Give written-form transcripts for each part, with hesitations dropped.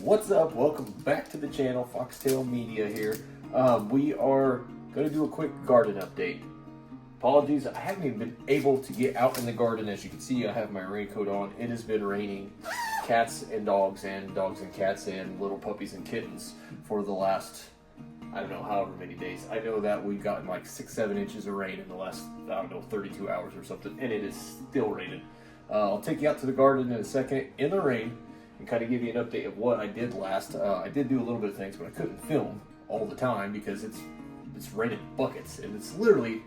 What's up? Welcome back to the channel, Foxtail Media here. We are going to do a quick garden update. Apologies, I haven't even been able to get out in the garden. As you can see, I have my raincoat on. It has been raining cats and dogs and cats and little puppies and kittens for the last, I don't know, however many days. I know that we've gotten like 6-7 inches of rain in the last, I don't know, 32 hours or something, and it is still raining. I'll take you out to the garden in a second in the rain and kind of give you an update of what I did last. I did do a little bit of things, but I couldn't film all the time because it's raining buckets, and it's literally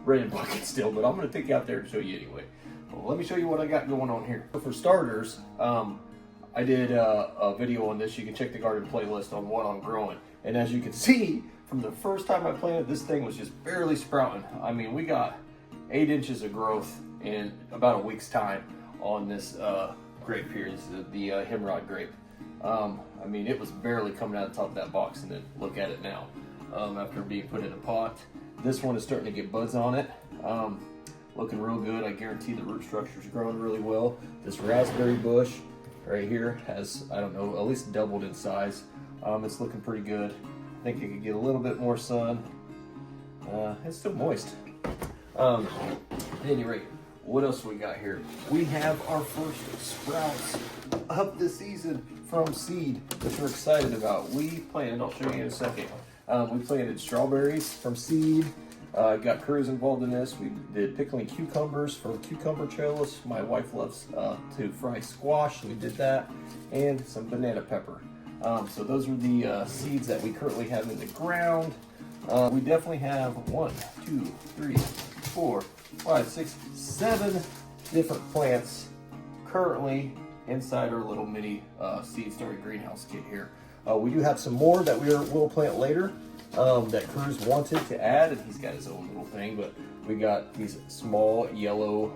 raining buckets still, but I'm going to take you out there and show you anyway. Well, let me show you what I got going on here. So for starters, I did a video on this. You can check the garden playlist on what I'm growing. And as you can see, from the first time I planted, this thing was just barely sprouting. I mean, we got 8 inches of growth in about a week's time on this grape here. This is the Himrod grape. I mean, it was barely coming out of the top of that box, and then look at it now. After being put in a pot. This one is starting to get buds on it. Looking real good. I guarantee the root structure is growing really well. This raspberry bush right here has, I don't know, at least doubled in size. It's looking pretty good. I think it could get a little bit more sun. It's still moist. At any rate, what else we got here? We have our first sprouts of the season from seed, which we're excited about. We planted, I'll show you in a second. We planted strawberries from seed. Got crews involved in this. We did pickling cucumbers from cucumber trellis. My wife loves to fry squash. We did that, and some banana pepper. So those are the seeds that we currently have in the ground. We definitely have 1, 2, 3, 4, 5, 6, 7 different plants currently inside our little mini seed starter greenhouse kit here. We do have some more that we'll plant later that Cruz wanted to add, and he's got his own little thing, but we got these small yellow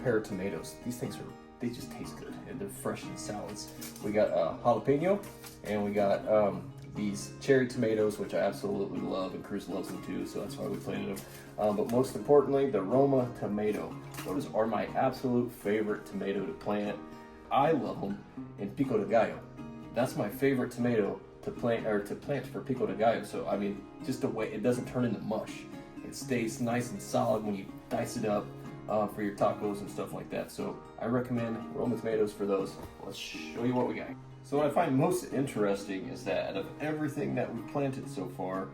pear tomatoes. These things they just taste good, and they're fresh in salads. We got jalapeno, and we got these cherry tomatoes, which I absolutely love, and Cruz loves them too, so that's why we planted them. But most importantly, the Roma tomato. Those are my absolute favorite tomato to plant. I love them in pico de gallo. That's my favorite tomato to plant for pico de gallo. So I mean, just the way it doesn't turn into mush. It stays nice and solid when you dice it up for your tacos and stuff like that. So I recommend Roma tomatoes for those. Let's show you what we got. So what I find most interesting is that out of everything that we've planted so far,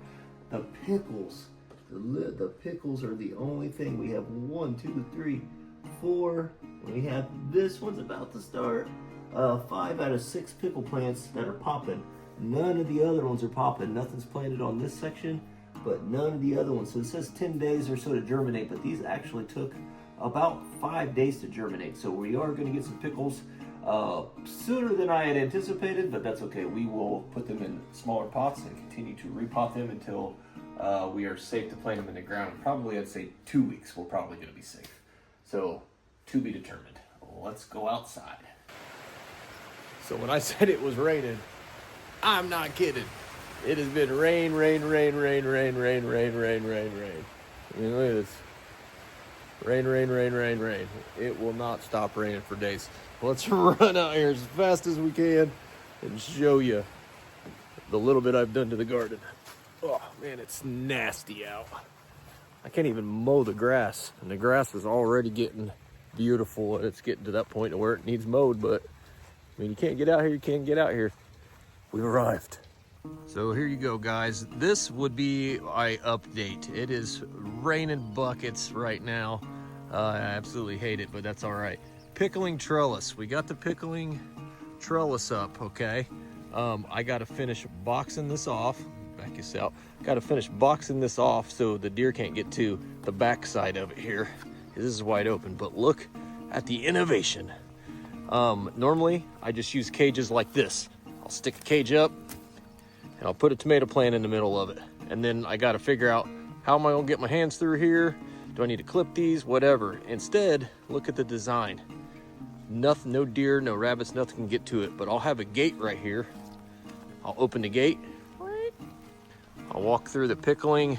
the pickles, the pickles are the only thing. We have 1, 2, 3, 4. And we have this one's about to start. 5 out of 6 pickle plants that are popping. None of the other ones are popping. Nothing's planted on this section, but none of the other ones. So it says 10 days or so to germinate, but these actually took about 5 days to germinate. So we are going to get some pickles sooner than I had anticipated, but that's okay. We will put them in smaller pots and continue to repot them until we are safe to plant them in the ground. Probably, I'd say 2 weeks, we're probably going to be safe. So to be determined. Let's go outside. So when I said it was raining, I'm not kidding. It has been rain. I mean, look at this. Rain. It will not stop raining for days. Let's run out here as fast as we can and show you the little bit I've done to the garden. Oh man, it's nasty out. I can't even mow the grass, and the grass is already getting beautiful, and it's getting to that point where it needs mowed, but I mean, you can't get out here, you can't get out here. We've arrived. So here you go, guys. This would be my update. It is raining buckets right now. I absolutely hate it, but that's all right. Pickling trellis. We got the pickling trellis up, okay? I got to finish boxing this off. Back this out. Got to finish boxing this off so the deer can't get to the back side of it here. This is wide open, but look at the innovation. Normally, I just use cages like this. I'll stick a cage up, and I'll put a tomato plant in the middle of it. And then I got to figure out, how am I going to get my hands through here? Do I need to clip these? Whatever. Instead, look at the design. Nothing, no deer, no rabbits, nothing can get to it. But I'll have a gate right here. I'll open the gate. I'll walk through the pickling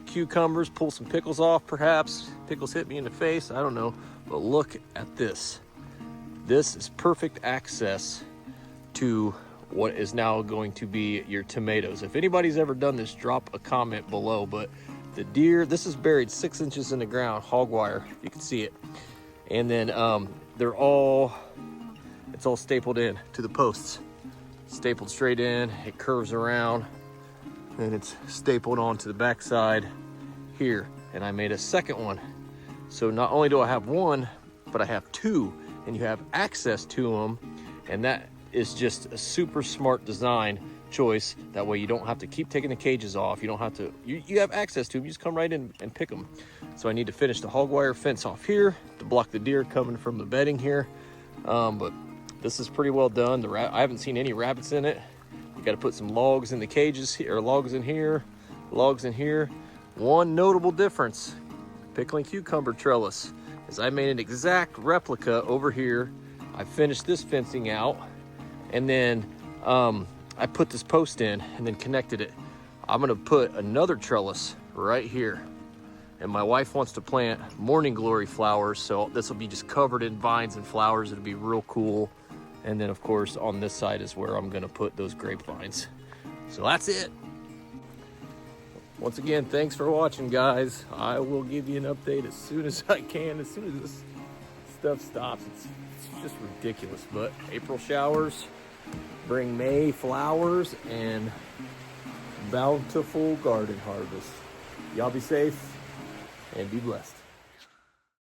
cucumbers, pull some pickles off perhaps. Pickles hit me in the face, I don't know. But look at this. This is perfect access to what is now going to be your tomatoes. If anybody's ever done this, drop a comment below. But the deer, this is buried 6 inches in the ground, hog wire, you can see it. And then it's all stapled in to the posts. Stapled straight in, it curves around, and it's stapled onto the backside here. And I made a second one. So not only do I have one, but I have two, and you have access to them. And that is just a super smart design choice. That way you don't have to keep taking the cages off. You don't have to, you have access to them. You just come right in and pick them. So I need to finish the hog wire fence off here to block the deer coming from the bedding here. But this is pretty well done. I haven't seen any rabbits in it. You got to put some logs in the cages here, or logs in here, logs in here. One notable difference, pickling cucumber trellis, is I made an exact replica over here. I finished this fencing out, and then I put this post in and then connected it. I'm gonna put another trellis right here. And my wife wants to plant morning glory flowers, so this will be just covered in vines and flowers. It'll be real cool. And then of course on this side is where I'm gonna put those grapevines. So that's it. Once again, thanks for watching, guys. I will give you an update as soon as I can, as soon as this stuff stops. It's just ridiculous, but April showers bring May flowers and bountiful garden harvest. Y'all be safe and be blessed.